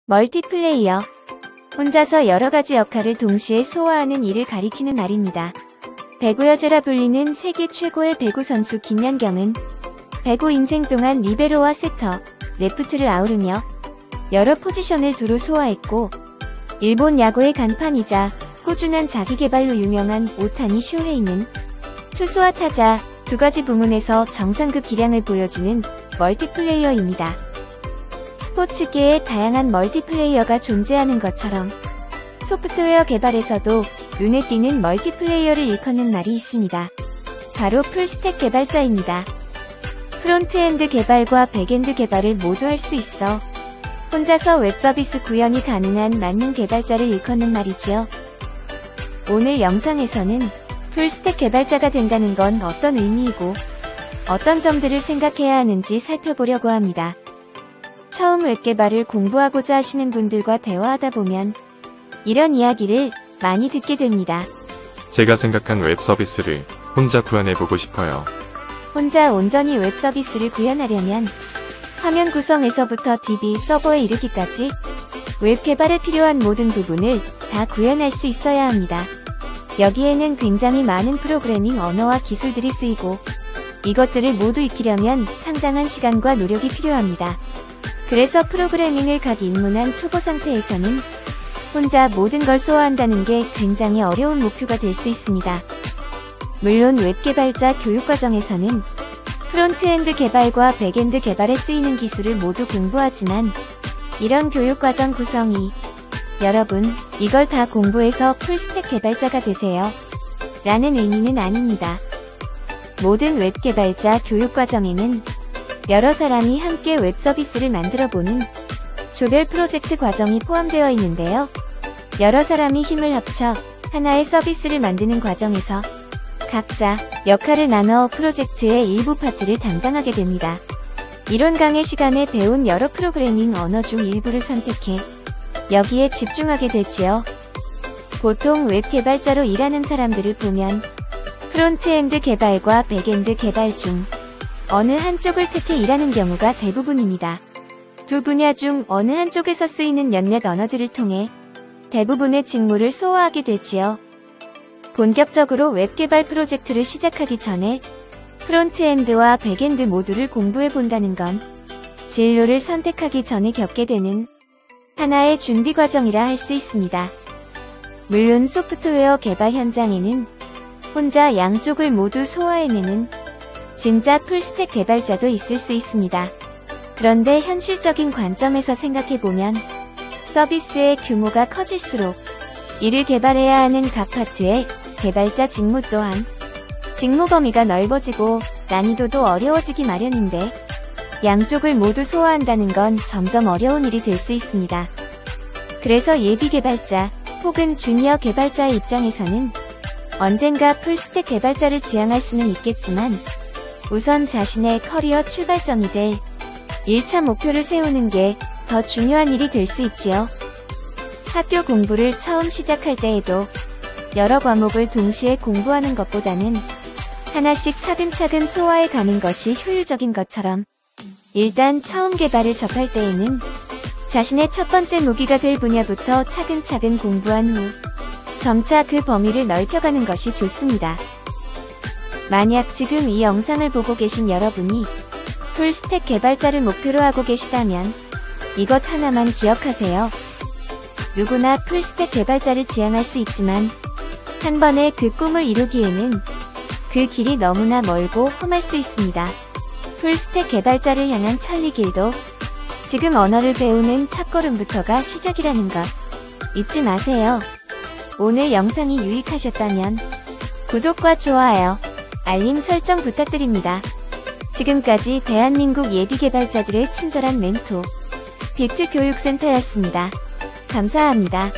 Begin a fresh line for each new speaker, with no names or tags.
멀티플레이어. 혼자서 여러가지 역할을 동시에 소화하는 일을 가리키는 말입니다. 배구여제라 불리는 세계 최고의 배구 선수 김연경은 배구 인생 동안 리베로와 세터, 레프트를 아우르며 여러 포지션을 두루 소화했고, 일본 야구의 간판이자 꾸준한 자기개발로 유명한 오타니 쇼헤이는 투수와 타자 두 가지 부문에서 정상급 기량을 보여주는 멀티플레이어입니다. 스포츠계에 다양한 멀티플레이어가 존재하는 것처럼 소프트웨어 개발에서도 눈에 띄는 멀티플레이어를 일컫는 말이 있습니다. 바로 풀스택 개발자입니다. 프론트엔드 개발과 백엔드 개발을 모두 할 수 있어 혼자서 웹서비스 구현이 가능한 만능 개발자를 일컫는 말이지요. 오늘 영상에서는 풀스택 개발자가 된다는 건 어떤 의미이고 어떤 점들을 생각해야 하는지 살펴보려고 합니다. 처음 웹개발을 공부하고자 하시는 분들과 대화하다 보면 이런 이야기를 많이 듣게 됩니다.
제가 생각한 웹서비스를 혼자 구현해보고 싶어요.
혼자 온전히 웹서비스를 구현하려면 화면 구성에서부터 DB 서버에 이르기까지 웹개발에 필요한 모든 부분을 다 구현할 수 있어야 합니다. 여기에는 굉장히 많은 프로그래밍 언어와 기술들이 쓰이고 이것들을 모두 익히려면 상당한 시간과 노력이 필요합니다. 그래서 프로그래밍을 각 입문한 초보 상태에서는 혼자 모든 걸 소화한다는 게 굉장히 어려운 목표가 될 수 있습니다. 물론 웹개발자 교육과정에서는 프론트엔드 개발과 백엔드 개발에 쓰이는 기술을 모두 공부하지만 이런 교육과정 구성이 여러분 이걸 다 공부해서 풀스택 개발자가 되세요 라는 의미는 아닙니다. 모든 웹개발자 교육과정에는 여러 사람이 함께 웹서비스를 만들어보는 조별 프로젝트 과정이 포함되어 있는데요. 여러 사람이 힘을 합쳐 하나의 서비스를 만드는 과정에서 각자 역할을 나눠 프로젝트의 일부 파트를 담당하게 됩니다. 이론 강의 시간에 배운 여러 프로그래밍 언어 중 일부를 선택해 여기에 집중하게 되지요. 보통 웹 개발자로 일하는 사람들을 보면 프론트엔드 개발과 백엔드 개발 중 어느 한쪽을 택해 일하는 경우가 대부분입니다. 두 분야 중 어느 한쪽에서 쓰이는 몇몇 언어들을 통해 대부분의 직무를 소화하게 되지요. 본격적으로 웹개발 프로젝트를 시작하기 전에 프론트엔드와 백엔드 모두를 공부해 본다는 건 진로를 선택하기 전에 겪게 되는 하나의 준비 과정이라 할 수 있습니다. 물론 소프트웨어 개발 현장에는 혼자 양쪽을 모두 소화해내는 진짜 풀스택 개발자도 있을 수 있습니다. 그런데 현실적인 관점에서 생각해보면 서비스의 규모가 커질수록 이를 개발해야 하는 각 파트의 개발자 직무 또한 직무 범위가 넓어지고 난이도도 어려워지기 마련인데 양쪽을 모두 소화한다는 건 점점 어려운 일이 될 수 있습니다. 그래서 예비 개발자 혹은 주니어 개발자의 입장에서는 언젠가 풀스택 개발자를 지향할 수는 있겠지만 우선 자신의 커리어 출발점이 될 1차 목표를 세우는 게 더 중요한 일이 될 수 있지요. 학교 공부를 처음 시작할 때에도 여러 과목을 동시에 공부하는 것보다는 하나씩 차근차근 소화해 가는 것이 효율적인 것처럼 일단 처음 개발을 접할 때에는 자신의 첫 번째 무기가 될 분야부터 차근차근 공부한 후 점차 그 범위를 넓혀가는 것이 좋습니다. 만약 지금 이 영상을 보고 계신 여러분이 풀스택 개발자를 목표로 하고 계시다면 이것 하나만 기억하세요. 누구나 풀스택 개발자를 지향할 수 있지만 한 번에 그 꿈을 이루기에는 그 길이 너무나 멀고 험할 수 있습니다. 풀스택 개발자를 향한 천리길도 지금 언어를 배우는 첫걸음부터가 시작이라는 것 잊지 마세요. 오늘 영상이 유익하셨다면 구독과 좋아요, 알림 설정 부탁드립니다. 지금까지 대한민국 예비 개발자들의 친절한 멘토 비트교육센터였습니다. 감사합니다.